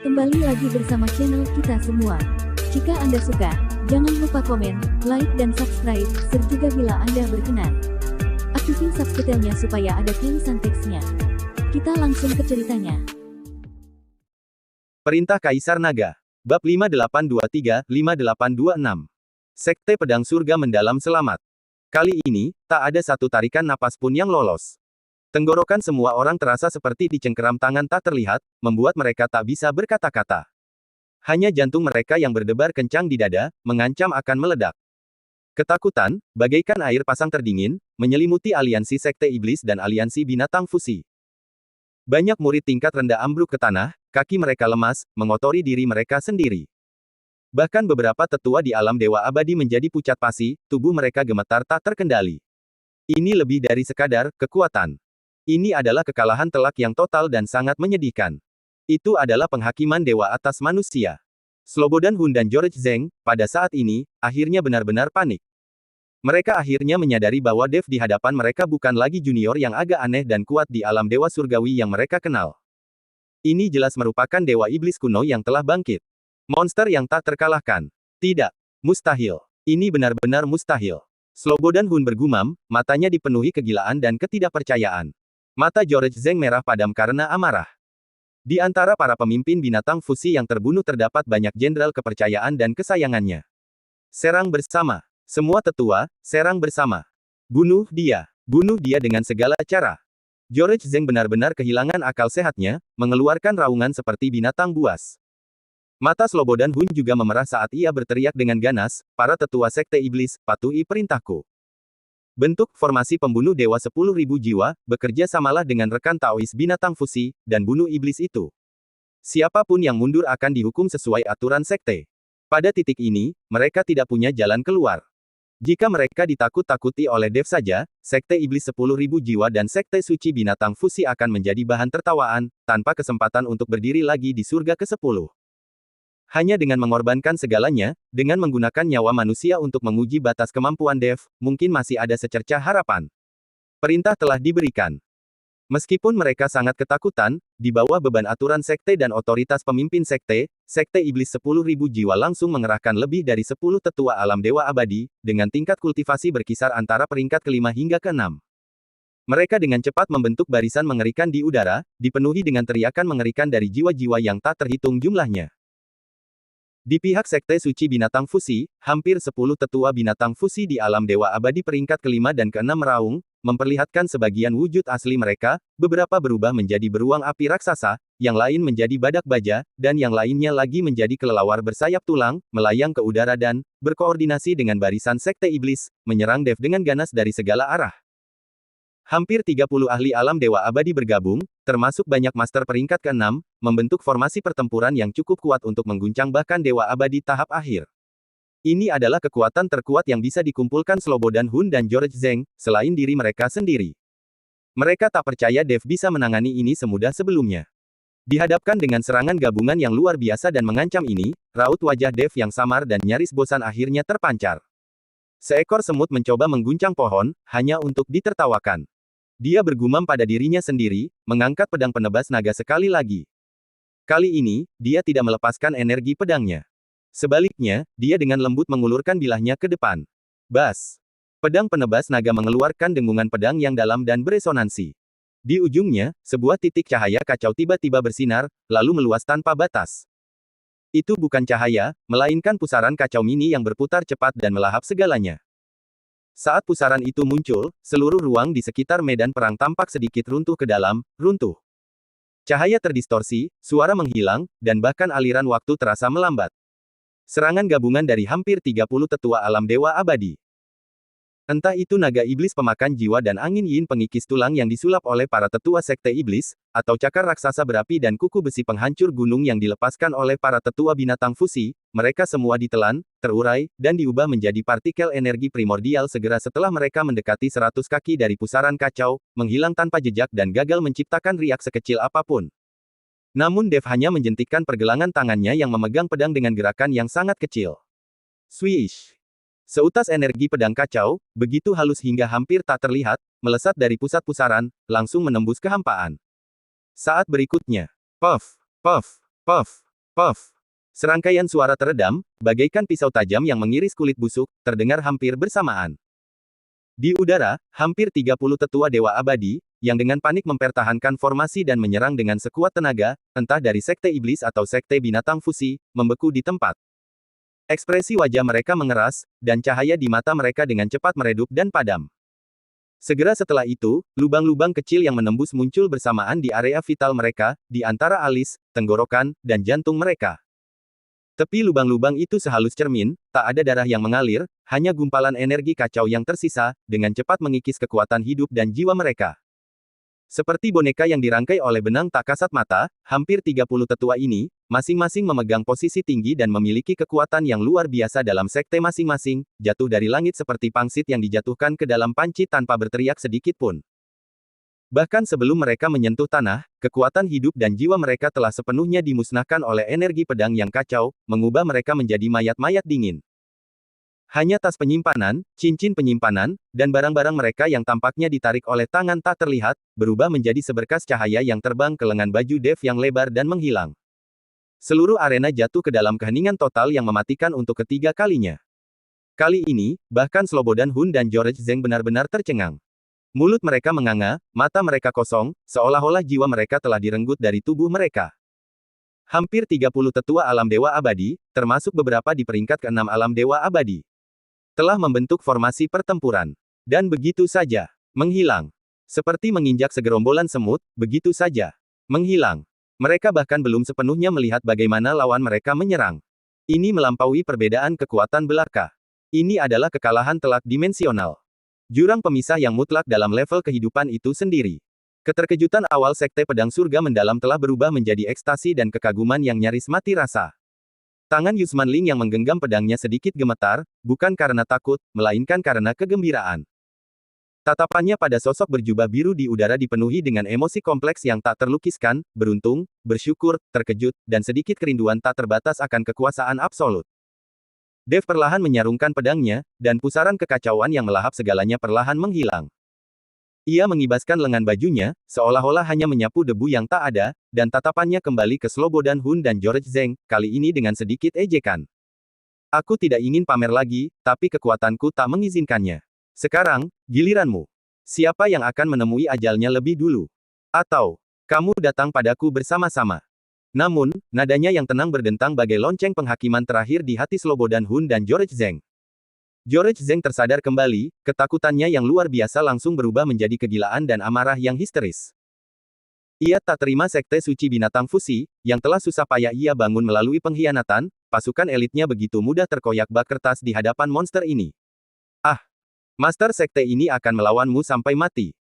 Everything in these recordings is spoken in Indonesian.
Kembali lagi bersama channel kita semua. Jika Anda suka, jangan lupa komen, like dan subscribe, serta bila Anda berkenan, aktifin subtitlenya supaya ada tulisan teksnya. Kita langsung ke ceritanya. Perintah Kaisar Naga. Bab 5823-5826. Sekte Pedang Surga Mendalam Selamat. Kali ini, tak ada satu tarikan napas pun yang lolos. Tenggorokan semua orang terasa seperti dicengkeram tangan tak terlihat, membuat mereka tak bisa berkata-kata. Hanya jantung mereka yang berdebar kencang di dada, mengancam akan meledak. Ketakutan, bagaikan air pasang terdingin, menyelimuti aliansi Sekte Iblis dan aliansi Binatang Fusi. Banyak murid tingkat rendah ambruk ke tanah, kaki mereka lemas, mengotori diri mereka sendiri. Bahkan beberapa tetua di alam Dewa Abadi menjadi pucat pasi, tubuh mereka gemetar tak terkendali. Ini lebih dari sekadar kekuatan. Ini adalah kekalahan telak yang total dan sangat menyedihkan. Itu adalah penghakiman dewa atas manusia. Slobodan Hun dan George Zheng, pada saat ini, akhirnya benar-benar panik. Mereka akhirnya menyadari bahwa Dev di hadapan mereka bukan lagi junior yang agak aneh dan kuat di alam dewa surgawi yang mereka kenal. Ini jelas merupakan dewa iblis kuno yang telah bangkit. Monster yang tak terkalahkan. Tidak. Mustahil. Ini benar-benar mustahil. Slobodan Hun bergumam, matanya dipenuhi kegilaan dan ketidakpercayaan. Mata George Zheng merah padam karena amarah. Di antara para pemimpin binatang fusi yang terbunuh terdapat banyak jenderal kepercayaan dan kesayangannya. Serang bersama. Semua tetua, serang bersama. Bunuh dia dengan segala cara. George Zheng benar-benar kehilangan akal sehatnya, mengeluarkan raungan seperti binatang buas. Mata Slobodan Hun juga memerah saat ia berteriak dengan ganas, para tetua Sekte Iblis, patuhi perintahku. Bentuk formasi pembunuh dewa 10.000 jiwa, bekerja samalah dengan rekan Taois binatang fusi, dan bunuh iblis itu. Siapapun yang mundur akan dihukum sesuai aturan sekte. Pada titik ini, mereka tidak punya jalan keluar. Jika mereka ditakut-takuti oleh Dev saja, Sekte Iblis 10.000 jiwa dan Sekte Suci Binatang Fusi akan menjadi bahan tertawaan, tanpa kesempatan untuk berdiri lagi di surga ke-10. Hanya dengan mengorbankan segalanya, dengan menggunakan nyawa manusia untuk menguji batas kemampuan Dev, mungkin masih ada secercah harapan. Perintah telah diberikan. Meskipun mereka sangat ketakutan, di bawah beban aturan sekte dan otoritas pemimpin sekte, Sekte Iblis 10.000 jiwa langsung mengerahkan lebih dari 10 tetua alam dewa abadi, dengan tingkat kultivasi berkisar antara peringkat ke-5 hingga ke-6. Mereka dengan cepat membentuk barisan mengerikan di udara, dipenuhi dengan teriakan mengerikan dari jiwa-jiwa yang tak terhitung jumlahnya. Di pihak Sekte Suci Binatang Fusi, hampir 10 tetua binatang fusi di alam Dewa Abadi peringkat ke-5 dan ke-6 meraung, memperlihatkan sebagian wujud asli mereka, beberapa berubah menjadi beruang api raksasa, yang lain menjadi badak baja, dan yang lainnya lagi menjadi kelelawar bersayap tulang, melayang ke udara dan, berkoordinasi dengan barisan Sekte Iblis, menyerang Dev dengan ganas dari segala arah. Hampir 30 ahli alam Dewa Abadi bergabung, termasuk banyak master peringkat ke-6, membentuk formasi pertempuran yang cukup kuat untuk mengguncang bahkan Dewa Abadi tahap akhir. Ini adalah kekuatan terkuat yang bisa dikumpulkan Slobodan Hun dan George Zheng, selain diri mereka sendiri. Mereka tak percaya Dev bisa menangani ini semudah sebelumnya. Dihadapkan dengan serangan gabungan yang luar biasa dan mengancam ini, raut wajah Dev yang samar dan nyaris bosan akhirnya terpancar. Seekor semut mencoba mengguncang pohon, hanya untuk ditertawakan. Dia bergumam pada dirinya sendiri, mengangkat pedang penebas naga sekali lagi. Kali ini, dia tidak melepaskan energi pedangnya. Sebaliknya, dia dengan lembut mengulurkan bilahnya ke depan. Bas! Pedang penebas naga mengeluarkan dengungan pedang yang dalam dan beresonansi. Di ujungnya, sebuah titik cahaya kacau tiba-tiba bersinar, lalu meluas tanpa batas. Itu bukan cahaya, melainkan pusaran kacau mini yang berputar cepat dan melahap segalanya. Saat pusaran itu muncul, seluruh ruang di sekitar medan perang tampak sedikit runtuh ke dalam, runtuh. Cahaya terdistorsi, suara menghilang, dan bahkan aliran waktu terasa melambat. Serangan gabungan dari hampir 30 tetua alam dewa abadi. Entah itu naga iblis pemakan jiwa dan angin yin pengikis tulang yang disulap oleh para tetua sekte iblis, atau cakar raksasa berapi dan kuku besi penghancur gunung yang dilepaskan oleh para tetua binatang fusi, mereka semua ditelan, terurai, dan diubah menjadi partikel energi primordial segera setelah mereka mendekati 100 kaki dari pusaran kacau, menghilang tanpa jejak dan gagal menciptakan riak sekecil apapun. Namun Dev hanya menjentikkan pergelangan tangannya yang memegang pedang dengan gerakan yang sangat kecil. Swish! Seutas energi pedang kacau, begitu halus hingga hampir tak terlihat, melesat dari pusat pusaran, langsung menembus kehampaan. Saat berikutnya, puff, puff, puff. Puff. Serangkaian suara teredam, bagaikan pisau tajam yang mengiris kulit busuk, terdengar hampir bersamaan. Di udara, hampir 30 tetua Dewa Abadi, yang dengan panik mempertahankan formasi dan menyerang dengan sekuat tenaga, entah dari Sekte Iblis atau Sekte Binatang Fusi, membeku di tempat. Ekspresi wajah mereka mengeras, dan cahaya di mata mereka dengan cepat meredup dan padam. Segera setelah itu, lubang-lubang kecil yang menembus muncul bersamaan di area vital mereka, di antara alis, tenggorokan, dan jantung mereka. Tepi lubang-lubang itu sehalus cermin, tak ada darah yang mengalir, hanya gumpalan energi kacau yang tersisa, dengan cepat mengikis kekuatan hidup dan jiwa mereka. Seperti boneka yang dirangkai oleh benang tak kasat mata, hampir 30 tetua ini, masing-masing memegang posisi tinggi dan memiliki kekuatan yang luar biasa dalam sekte masing-masing, jatuh dari langit seperti pangsit yang dijatuhkan ke dalam panci tanpa berteriak sedikit pun. Bahkan sebelum mereka menyentuh tanah, kekuatan hidup dan jiwa mereka telah sepenuhnya dimusnahkan oleh energi pedang yang kacau, mengubah mereka menjadi mayat-mayat dingin. Hanya tas penyimpanan, cincin penyimpanan, dan barang-barang mereka yang tampaknya ditarik oleh tangan tak terlihat, berubah menjadi seberkas cahaya yang terbang ke lengan baju Dev yang lebar dan menghilang. Seluruh arena jatuh ke dalam keheningan total yang mematikan untuk ketiga kalinya. Kali ini, bahkan Slobodan Hun dan George Zheng benar-benar tercengang. Mulut mereka menganga, mata mereka kosong, seolah-olah jiwa mereka telah direnggut dari tubuh mereka. Hampir 30 tetua alam Dewa Abadi, termasuk beberapa di peringkat ke-6 alam Dewa Abadi, telah membentuk formasi pertempuran. Dan begitu saja, menghilang. Seperti menginjak segerombolan semut, begitu saja, menghilang. Mereka bahkan belum sepenuhnya melihat bagaimana lawan mereka menyerang. Ini melampaui perbedaan kekuatan belaka. Ini adalah kekalahan telak dimensional. Jurang pemisah yang mutlak dalam level kehidupan itu sendiri. Keterkejutan awal Sekte Pedang Surga Mendalam telah berubah menjadi ekstasi dan kekaguman yang nyaris mati rasa. Tangan Yusman Ling yang menggenggam pedangnya sedikit gemetar, bukan karena takut, melainkan karena kegembiraan. Tatapannya pada sosok berjubah biru di udara dipenuhi dengan emosi kompleks yang tak terlukiskan, beruntung, bersyukur, terkejut, dan sedikit kerinduan tak terbatas akan kekuasaan absolut. Dev perlahan menyarungkan pedangnya, dan pusaran kekacauan yang melahap segalanya perlahan menghilang. Ia mengibaskan lengan bajunya, seolah-olah hanya menyapu debu yang tak ada, dan tatapannya kembali ke Slobodan Hun dan George Zheng, kali ini dengan sedikit ejekan. Aku tidak ingin pamer lagi, tapi kekuatanku tak mengizinkannya. Sekarang, giliranmu. Siapa yang akan menemui ajalnya lebih dulu? Atau, kamu datang padaku bersama-sama? Namun, nadanya yang tenang berdentang bagai lonceng penghakiman terakhir di hati Slobodan Hun dan George Zheng. George Zheng tersadar kembali, ketakutannya yang luar biasa langsung berubah menjadi kegilaan dan amarah yang histeris. Ia tak terima Sekte Suci Binatang Fusi, yang telah susah payah ia bangun melalui pengkhianatan, pasukan elitnya begitu mudah terkoyak bak kertas di hadapan monster ini. Ah! Master Sekte ini akan melawanmu sampai mati.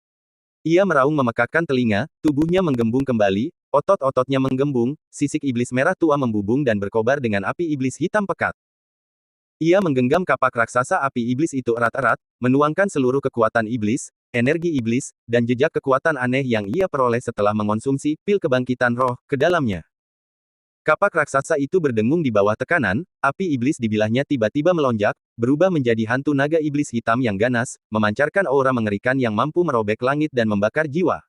Ia meraung memekakkan telinga, tubuhnya menggembung kembali, otot-ototnya menggembung, sisik iblis merah tua membubung dan berkobar dengan api iblis hitam pekat. Ia menggenggam kapak raksasa api iblis itu erat-erat, menuangkan seluruh kekuatan iblis, energi iblis, dan jejak kekuatan aneh yang ia peroleh setelah mengonsumsi pil kebangkitan roh ke dalamnya. Kapak raksasa itu berdengung di bawah tekanan, api iblis di bilahnya tiba-tiba melonjak, berubah menjadi hantu naga iblis hitam yang ganas, memancarkan aura mengerikan yang mampu merobek langit dan membakar jiwa.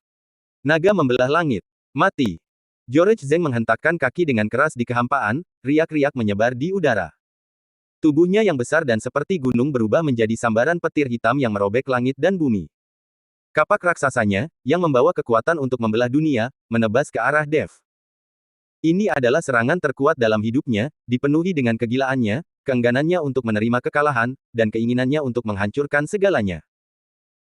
Naga membelah langit. Mati. George Zheng menghentakkan kaki dengan keras di kehampaan, riak-riak menyebar di udara. Tubuhnya yang besar dan seperti gunung berubah menjadi sambaran petir hitam yang merobek langit dan bumi. Kapak raksasanya, yang membawa kekuatan untuk membelah dunia, menebas ke arah Dev. Ini adalah serangan terkuat dalam hidupnya, dipenuhi dengan kegilaannya, keengganannya untuk menerima kekalahan, dan keinginannya untuk menghancurkan segalanya.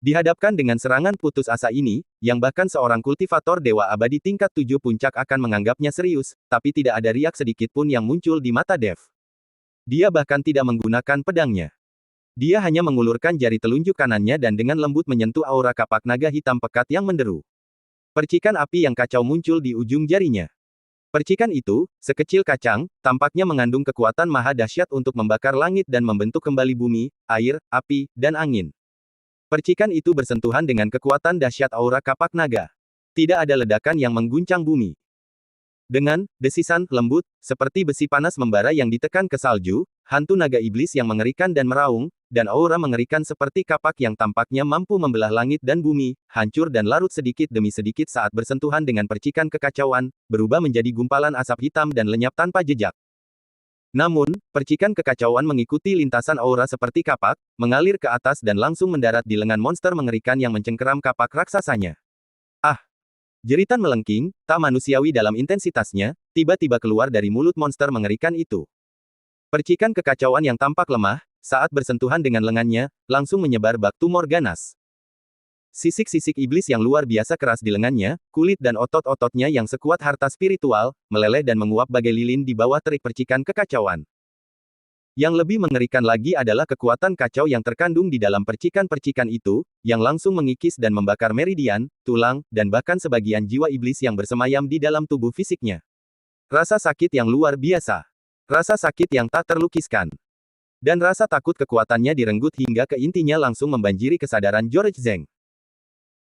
Dihadapkan dengan serangan putus asa ini, yang bahkan seorang kultivator Dewa Abadi tingkat 7 puncak akan menganggapnya serius, tapi tidak ada riak sedikit pun yang muncul di mata Dev. Dia bahkan tidak menggunakan pedangnya. Dia hanya mengulurkan jari telunjuk kanannya dan dengan lembut menyentuh aura kapak naga hitam pekat yang menderu. Percikan api yang kacau muncul di ujung jarinya. Percikan itu, sekecil kacang, tampaknya mengandung kekuatan maha dahsyat untuk membakar langit dan membentuk kembali bumi, air, api, dan angin. Percikan itu bersentuhan dengan kekuatan dahsyat aura kapak naga. Tidak ada ledakan yang mengguncang bumi. Dengan desisan lembut, seperti besi panas membara yang ditekan ke salju, hantu naga iblis yang mengerikan dan meraung, dan aura mengerikan seperti kapak yang tampaknya mampu membelah langit dan bumi, hancur dan larut sedikit demi sedikit saat bersentuhan dengan percikan kekacauan, berubah menjadi gumpalan asap hitam dan lenyap tanpa jejak. Namun, percikan kekacauan mengikuti lintasan aura seperti kapak, mengalir ke atas dan langsung mendarat di lengan monster mengerikan yang mencengkeram kapak raksasanya. Ah! Jeritan melengking, tak manusiawi dalam intensitasnya, tiba-tiba keluar dari mulut monster mengerikan itu. Percikan kekacauan yang tampak lemah, saat bersentuhan dengan lengannya, langsung menyebar bak tumor ganas. Sisik-sisik iblis yang luar biasa keras di lengannya, kulit dan otot-ototnya yang sekuat harta spiritual, meleleh dan menguap bagai lilin di bawah terik percikan kekacauan. Yang lebih mengerikan lagi adalah kekuatan kacau yang terkandung di dalam percikan-percikan itu, yang langsung mengikis dan membakar meridian, tulang, dan bahkan sebagian jiwa iblis yang bersemayam di dalam tubuh fisiknya. Rasa sakit yang luar biasa. Rasa sakit yang tak terlukiskan. Dan rasa takut kekuatannya direnggut hingga ke intinya langsung membanjiri kesadaran George Zheng.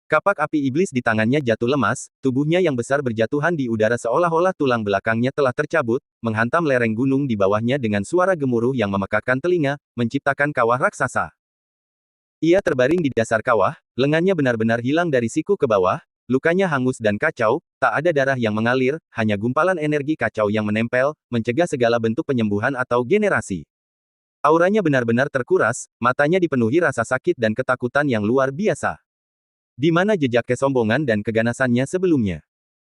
Kapak api iblis di tangannya jatuh lemas, tubuhnya yang besar berjatuhan di udara seolah-olah tulang belakangnya telah tercabut, menghantam lereng gunung di bawahnya dengan suara gemuruh yang memekakkan telinga, menciptakan kawah raksasa. Ia terbaring di dasar kawah, lengannya benar-benar hilang dari siku ke bawah, lukanya hangus dan kacau, tak ada darah yang mengalir, hanya gumpalan energi kacau yang menempel, mencegah segala bentuk penyembuhan atau generasi. Auranya benar-benar terkuras, matanya dipenuhi rasa sakit dan ketakutan yang luar biasa. Di mana jejak kesombongan dan keganasannya sebelumnya?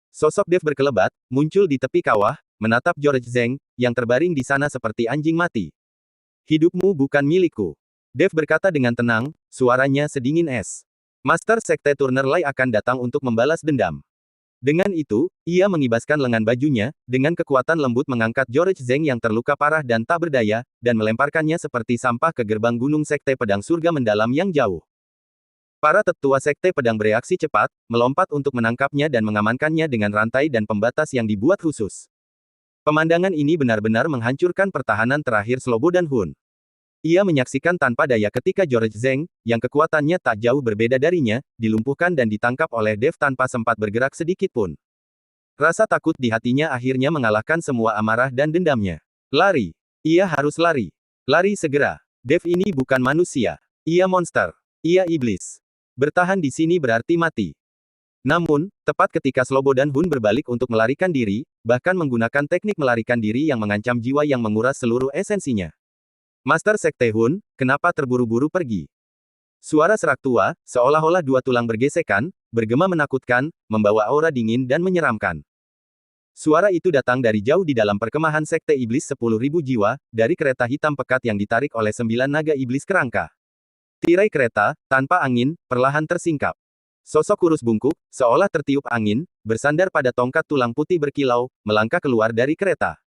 Sosok Dev berkelebat, muncul di tepi kawah, menatap George Zheng, yang terbaring di sana seperti anjing mati. Hidupmu bukan milikku. Dev berkata dengan tenang, suaranya sedingin es. Master Sekte Turner Lai akan datang untuk membalas dendam. Dengan itu, ia mengibaskan lengan bajunya, dengan kekuatan lembut mengangkat George Zheng yang terluka parah dan tak berdaya, dan melemparkannya seperti sampah ke gerbang gunung Sekte Pedang Surga Mendalam yang jauh. Para tetua Sekte Pedang bereaksi cepat, melompat untuk menangkapnya dan mengamankannya dengan rantai dan pembatas yang dibuat khusus. Pemandangan ini benar-benar menghancurkan pertahanan terakhir Slobo dan Hun. Ia menyaksikan tanpa daya ketika George Zheng, yang kekuatannya tak jauh berbeda darinya, dilumpuhkan dan ditangkap oleh Dev tanpa sempat bergerak sedikit pun. Rasa takut di hatinya akhirnya mengalahkan semua amarah dan dendamnya. Lari! Ia harus lari! Lari segera! Dev ini bukan manusia. Ia monster. Ia iblis. Bertahan di sini berarti mati. Namun, tepat ketika Slobo dan Hun berbalik untuk melarikan diri, bahkan menggunakan teknik melarikan diri yang mengancam jiwa yang menguras seluruh esensinya. Master Sekte Hun, kenapa terburu-buru pergi? Suara serak tua, seolah-olah dua tulang bergesekan, bergema menakutkan, membawa aura dingin dan menyeramkan. Suara itu datang dari jauh di dalam perkemahan Sekte Iblis 10.000 jiwa, dari kereta hitam pekat yang ditarik oleh 9 naga iblis kerangka. Tirai kereta, tanpa angin, perlahan tersingkap. Sosok kurus bungkuk, seolah tertiup angin, bersandar pada tongkat tulang putih berkilau, melangkah keluar dari kereta.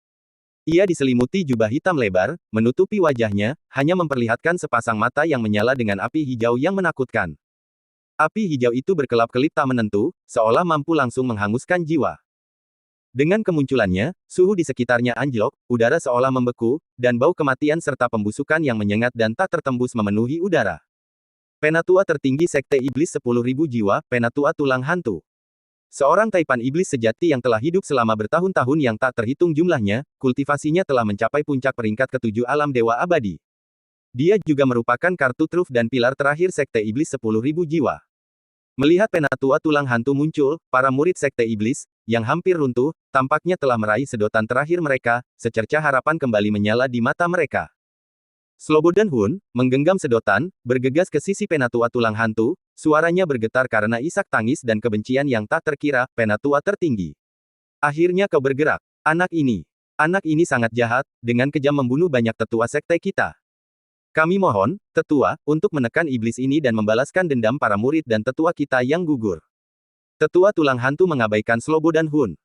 Ia diselimuti jubah hitam lebar, menutupi wajahnya, hanya memperlihatkan sepasang mata yang menyala dengan api hijau yang menakutkan. Api hijau itu berkelap-kelip tak menentu, seolah mampu langsung menghanguskan jiwa. Dengan kemunculannya, suhu di sekitarnya anjlok, udara seolah membeku, dan bau kematian serta pembusukan yang menyengat dan tak tertembus memenuhi udara. Penatua tertinggi Sekte Iblis 10.000 jiwa, Penatua Tulang Hantu. Seorang taipan iblis sejati yang telah hidup selama bertahun-tahun yang tak terhitung jumlahnya, kultivasinya telah mencapai puncak peringkat ke-7 alam dewa abadi. Dia juga merupakan kartu truf dan pilar terakhir Sekte Iblis 10.000 jiwa. Melihat Penatua Tulang Hantu muncul, para murid Sekte Iblis, yang hampir runtuh, tampaknya telah meraih sedotan terakhir mereka, secercah harapan kembali menyala di mata mereka. Slobo dan Hun, menggenggam sedotan, bergegas ke sisi Penatua Tulang Hantu, suaranya bergetar karena isak tangis dan kebencian yang tak terkira, Penatua tertinggi. Akhirnya kau bergerak. Anak ini sangat jahat, dengan kejam membunuh banyak tetua sekte kita. Kami mohon, tetua, untuk menekan iblis ini dan membalaskan dendam para murid dan tetua kita yang gugur. Tetua Tulang Hantu mengabaikan Slobo dan Hun.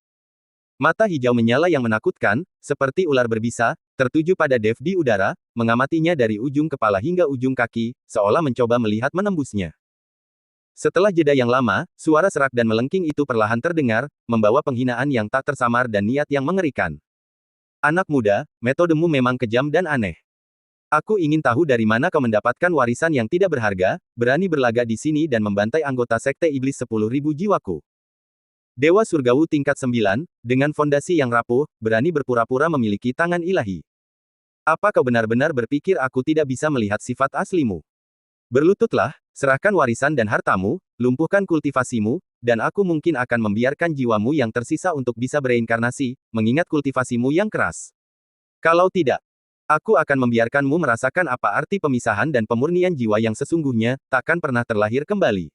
Mata hijau menyala yang menakutkan, seperti ular berbisa, tertuju pada Dev di udara, mengamatinya dari ujung kepala hingga ujung kaki, seolah mencoba melihat menembusnya. Setelah jeda yang lama, suara serak dan melengking itu perlahan terdengar, membawa penghinaan yang tak tersamar dan niat yang mengerikan. Anak muda, metodemu memang kejam dan aneh. Aku ingin tahu dari mana kau mendapatkan warisan yang tidak berharga, berani berlagak di sini dan membantai anggota Sekte Iblis 10.000 jiwaku. Dewa Surgawi tingkat 9, dengan fondasi yang rapuh, berani berpura-pura memiliki tangan ilahi. Apa kau benar-benar berpikir aku tidak bisa melihat sifat aslimu? Berlututlah, serahkan warisan dan hartamu, lumpuhkan kultivasimu, dan aku mungkin akan membiarkan jiwamu yang tersisa untuk bisa bereinkarnasi, mengingat kultivasimu yang keras. Kalau tidak, aku akan membiarkanmu merasakan apa arti pemisahan dan pemurnian jiwa yang sesungguhnya, takkan pernah terlahir kembali.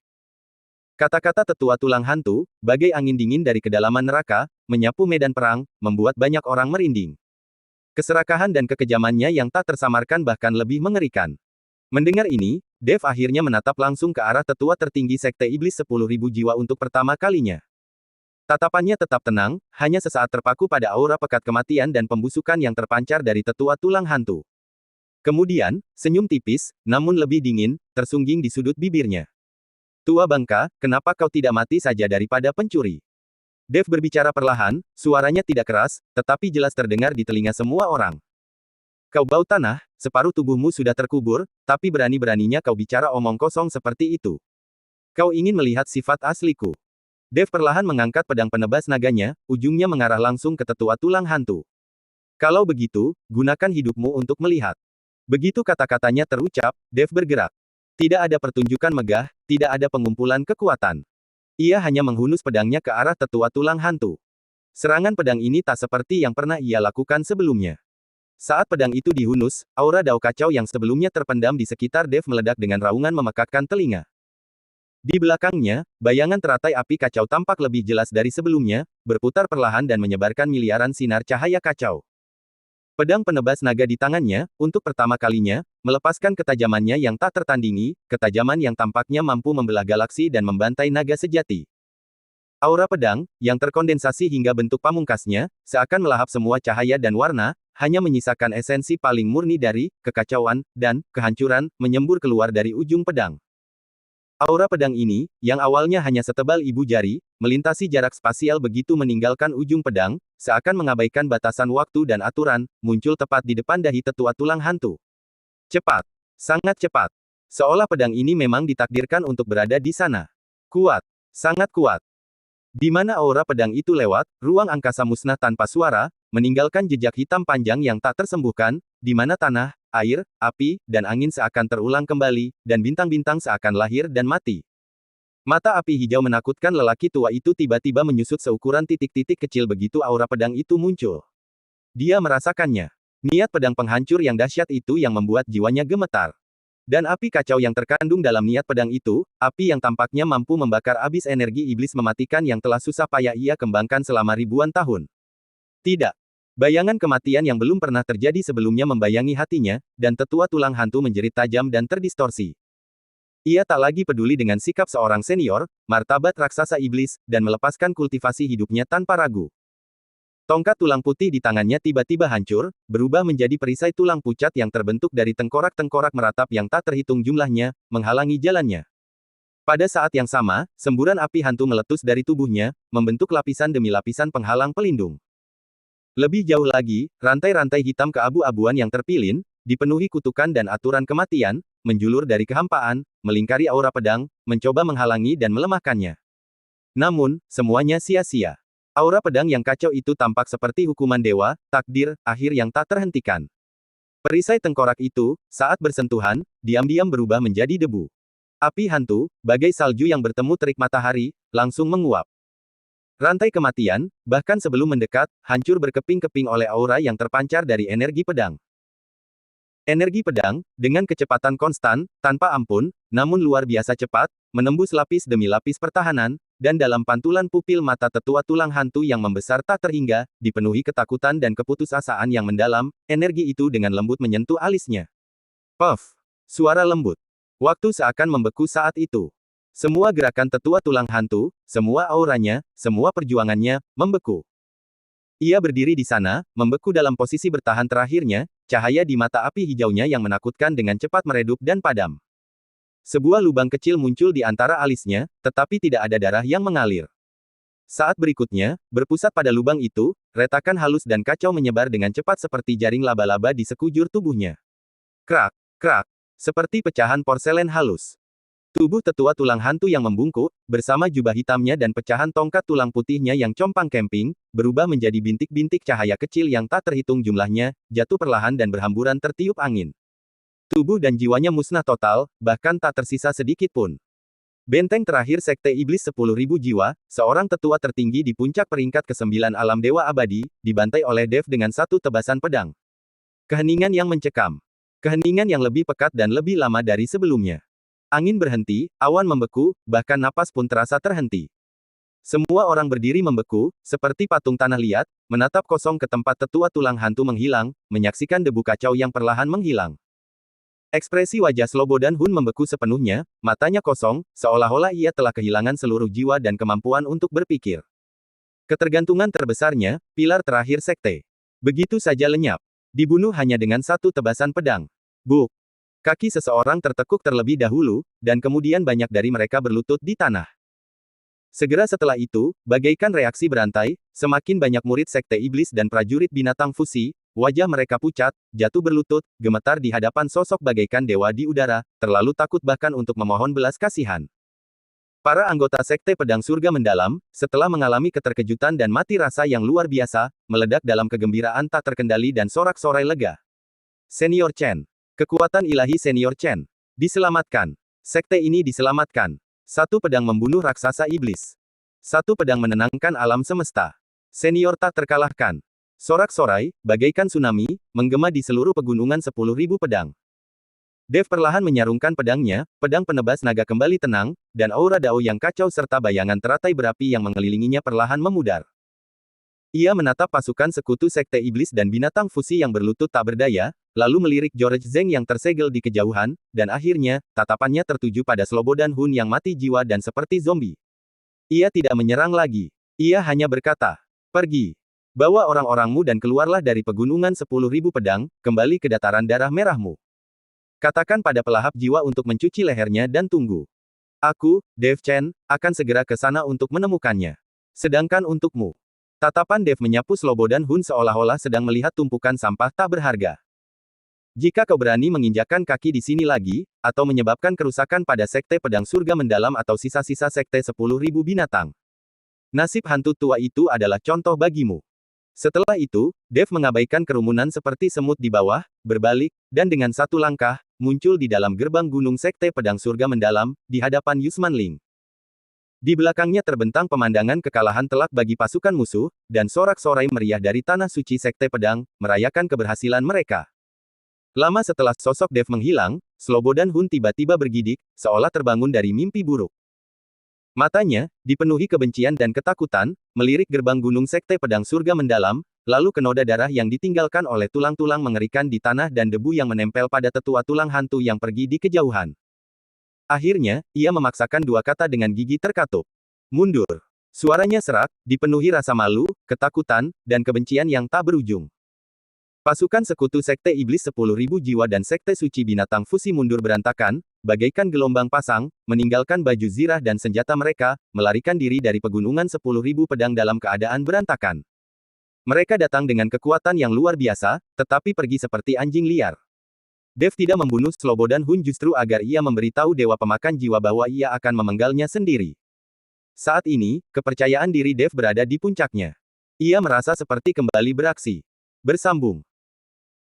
Kata-kata tetua tulang hantu, bagai angin dingin dari kedalaman neraka, menyapu medan perang, membuat banyak orang merinding. Keserakahan dan kekejamannya yang tak tersamarkan bahkan lebih mengerikan. Mendengar ini, Dev akhirnya menatap langsung ke arah tetua tertinggi Sekte Iblis 10.000 jiwa untuk pertama kalinya. Tatapannya tetap tenang, hanya sesaat terpaku pada aura pekat kematian dan pembusukan yang terpancar dari tetua tulang hantu. Kemudian, senyum tipis, namun lebih dingin, tersungging di sudut bibirnya. Tua bangka, kenapa kau tidak mati saja daripada pencuri? Dev berbicara perlahan, suaranya tidak keras, tetapi jelas terdengar di telinga semua orang. Kau bau tanah, separuh tubuhmu sudah terkubur, tapi berani-beraninya kau bicara omong kosong seperti itu. Kau ingin melihat sifat asliku. Dev perlahan mengangkat pedang penebas naganya, ujungnya mengarah langsung ke tetua tulang hantu. Kalau begitu, gunakan hidupmu untuk melihat. Begitu kata-katanya terucap, Dev bergerak. Tidak ada pertunjukan megah, tidak ada pengumpulan kekuatan. Ia hanya menghunus pedangnya ke arah tetua tulang hantu. Serangan pedang ini tak seperti yang pernah ia lakukan sebelumnya. Saat pedang itu dihunus, aura dao kacau yang sebelumnya terpendam di sekitar Dev meledak dengan raungan memekakkan telinga. Di belakangnya, bayangan teratai api kacau tampak lebih jelas dari sebelumnya, berputar perlahan dan menyebarkan miliaran sinar cahaya kacau. Pedang penebas naga di tangannya, untuk pertama kalinya, melepaskan ketajamannya yang tak tertandingi, ketajaman yang tampaknya mampu membelah galaksi dan membantai naga sejati. Aura pedang, yang terkondensasi hingga bentuk pamungkasnya, seakan melahap semua cahaya dan warna, hanya menyisakan esensi paling murni dari kekacauan dan kehancuran, menyembur keluar dari ujung pedang. Aura pedang ini, yang awalnya hanya setebal ibu jari, melintasi jarak spasial begitu meninggalkan ujung pedang, seakan mengabaikan batasan waktu dan aturan, muncul tepat di depan dahi tetua tulang hantu. Cepat. Sangat cepat. Seolah pedang ini memang ditakdirkan untuk berada di sana. Kuat. Sangat kuat. Di mana aura pedang itu lewat, ruang angkasa musnah tanpa suara, meninggalkan jejak hitam panjang yang tak tersembuhkan, di mana tanah, air, api, dan angin seakan terulang kembali, dan bintang-bintang seakan lahir dan mati. Mata api hijau menakutkan lelaki tua itu tiba-tiba menyusut seukuran titik-titik kecil begitu aura pedang itu muncul. Dia merasakannya. Niat pedang penghancur yang dahsyat itu yang membuat jiwanya gemetar. Dan api kacau yang terkandung dalam niat pedang itu, api yang tampaknya mampu membakar abis energi iblis mematikan yang telah susah payah ia kembangkan selama ribuan tahun. Tidak. Bayangan kematian yang belum pernah terjadi sebelumnya membayangi hatinya, dan tetua tulang hantu menjerit tajam dan terdistorsi. Ia tak lagi peduli dengan sikap seorang senior, martabat raksasa iblis, dan melepaskan kultivasi hidupnya tanpa ragu. Tongkat tulang putih di tangannya tiba-tiba hancur, berubah menjadi perisai tulang pucat yang terbentuk dari tengkorak-tengkorak meratap yang tak terhitung jumlahnya, menghalangi jalannya. Pada saat yang sama, semburan api hantu meletus dari tubuhnya, membentuk lapisan demi lapisan penghalang pelindung. Lebih jauh lagi, rantai-rantai hitam keabu-abuan yang terpilin, dipenuhi kutukan dan aturan kematian, menjulur dari kehampaan, melingkari aura pedang, mencoba menghalangi dan melemahkannya. Namun, semuanya sia-sia. Aura pedang yang kacau itu tampak seperti hukuman dewa, takdir, akhir yang tak terhentikan. Perisai tengkorak itu, saat bersentuhan, diam-diam berubah menjadi debu. Api hantu, bagai salju yang bertemu terik matahari, langsung menguap. Rantai kematian, bahkan sebelum mendekat, hancur berkeping-keping oleh aura yang terpancar dari energi pedang. Energi pedang, dengan kecepatan konstan, tanpa ampun, namun luar biasa cepat, menembus lapis demi lapis pertahanan, dan dalam pantulan pupil mata tetua tulang hantu yang membesar tak terhingga, dipenuhi ketakutan dan keputusasaan yang mendalam, energi itu dengan lembut menyentuh alisnya. Puff! Suara lembut. Waktu seakan membeku saat itu. Semua gerakan tetua tulang hantu, semua auranya, semua perjuangannya, membeku. Ia berdiri di sana, membeku dalam posisi bertahan terakhirnya, cahaya di mata api hijaunya yang menakutkan dengan cepat meredup dan padam. Sebuah lubang kecil muncul di antara alisnya, tetapi tidak ada darah yang mengalir. Saat berikutnya, berpusat pada lubang itu, retakan halus dan kacau menyebar dengan cepat seperti jaring laba-laba di sekujur tubuhnya. Krak, krak, seperti pecahan porselen halus. Tubuh tetua tulang hantu yang membungkuk, bersama jubah hitamnya dan pecahan tongkat tulang putihnya yang compang camping, berubah menjadi bintik-bintik cahaya kecil yang tak terhitung jumlahnya, jatuh perlahan dan berhamburan tertiup angin. Tubuh dan jiwanya musnah total, bahkan tak tersisa sedikit pun. Benteng terakhir Sekte Iblis 10.000 jiwa, seorang tetua tertinggi di puncak peringkat ke-9 alam dewa abadi, dibantai oleh Dev dengan satu tebasan pedang. Keheningan yang mencekam. Keheningan yang lebih pekat dan lebih lama dari sebelumnya. Angin berhenti, awan membeku, bahkan napas pun terasa terhenti. Semua orang berdiri membeku, seperti patung tanah liat, menatap kosong ke tempat tetua tulang hantu menghilang, menyaksikan debu kacau yang perlahan menghilang. Ekspresi wajah Slobodan Hun membeku sepenuhnya, matanya kosong, seolah-olah ia telah kehilangan seluruh jiwa dan kemampuan untuk berpikir. Ketergantungan terbesarnya, pilar terakhir sekte. Begitu saja lenyap. Dibunuh hanya dengan satu tebasan pedang. Buk! Kaki seseorang tertekuk terlebih dahulu, dan kemudian banyak dari mereka berlutut di tanah. Segera setelah itu, bagaikan reaksi berantai, semakin banyak murid Sekte Iblis dan prajurit binatang fusi, wajah mereka pucat, jatuh berlutut, gemetar di hadapan sosok bagaikan dewa di udara, terlalu takut bahkan untuk memohon belas kasihan. Para anggota Sekte Pedang Surga Mendalam, setelah mengalami keterkejutan dan mati rasa yang luar biasa, meledak dalam kegembiraan tak terkendali dan sorak-sorai lega. Senior Chen. Kekuatan ilahi Senior Chen. Diselamatkan. Sekte ini diselamatkan. Satu pedang membunuh raksasa iblis. Satu pedang menenangkan alam semesta. Senior tak terkalahkan. Sorak-sorai, bagaikan tsunami, menggema di seluruh pegunungan 10.000 pedang. Dev perlahan menyarungkan pedangnya, pedang penebas naga kembali tenang, dan aura dao yang kacau serta bayangan teratai berapi yang mengelilinginya perlahan memudar. Ia menatap pasukan sekutu Sekte Iblis dan binatang fusi yang berlutut tak berdaya, lalu melirik George Zeng yang tersegel di kejauhan, dan akhirnya, tatapannya tertuju pada Slobodan Hun yang mati jiwa dan seperti zombie. Ia tidak menyerang lagi. Ia hanya berkata, "Pergi. Bawa orang-orangmu dan keluarlah dari pegunungan 10.000 pedang, kembali ke dataran darah merahmu. Katakan pada pelahap jiwa untuk mencuci lehernya dan tunggu. Aku, Dev Chen, akan segera ke sana untuk menemukannya. Sedangkan untukmu." Tatapan Dev menyapu Slobodan Hun seolah-olah sedang melihat tumpukan sampah tak berharga. Jika kau berani menginjakkan kaki di sini lagi, atau menyebabkan kerusakan pada Sekte Pedang Surga Mendalam atau sisa-sisa Sekte 10.000 binatang. Nasib hantu tua itu adalah contoh bagimu. Setelah itu, Dev mengabaikan kerumunan seperti semut di bawah, berbalik, dan dengan satu langkah, muncul di dalam gerbang gunung Sekte Pedang Surga Mendalam, di hadapan Yusman Ling. Di belakangnya terbentang pemandangan kekalahan telak bagi pasukan musuh, dan sorak-sorai meriah dari tanah suci Sekte Pedang, merayakan keberhasilan mereka. Lama setelah sosok Dev menghilang, Slobodan Hun tiba-tiba bergidik, seolah terbangun dari mimpi buruk. Matanya, dipenuhi kebencian dan ketakutan, melirik gerbang gunung Sekte Pedang Surga Mendalam, lalu ke noda darah yang ditinggalkan oleh tulang-tulang mengerikan di tanah dan debu yang menempel pada tetua tulang hantu yang pergi di kejauhan. Akhirnya, ia memaksakan dua kata dengan gigi terkatup. Mundur. Suaranya serak, dipenuhi rasa malu, ketakutan, dan kebencian yang tak berujung. Pasukan sekutu Sekte Iblis 10.000 jiwa dan Sekte Suci Binatang Fusi mundur berantakan, bagaikan gelombang pasang, meninggalkan baju zirah dan senjata mereka, melarikan diri dari pegunungan 10.000 pedang dalam keadaan berantakan. Mereka datang dengan kekuatan yang luar biasa, tetapi pergi seperti anjing liar. Dev tidak membunuh Slobodan Hun justru agar ia memberitahu Dewa Pemakan Jiwa bahwa ia akan memenggalnya sendiri. Saat ini, kepercayaan diri Dev berada di puncaknya. Ia merasa seperti kembali beraksi. Bersambung.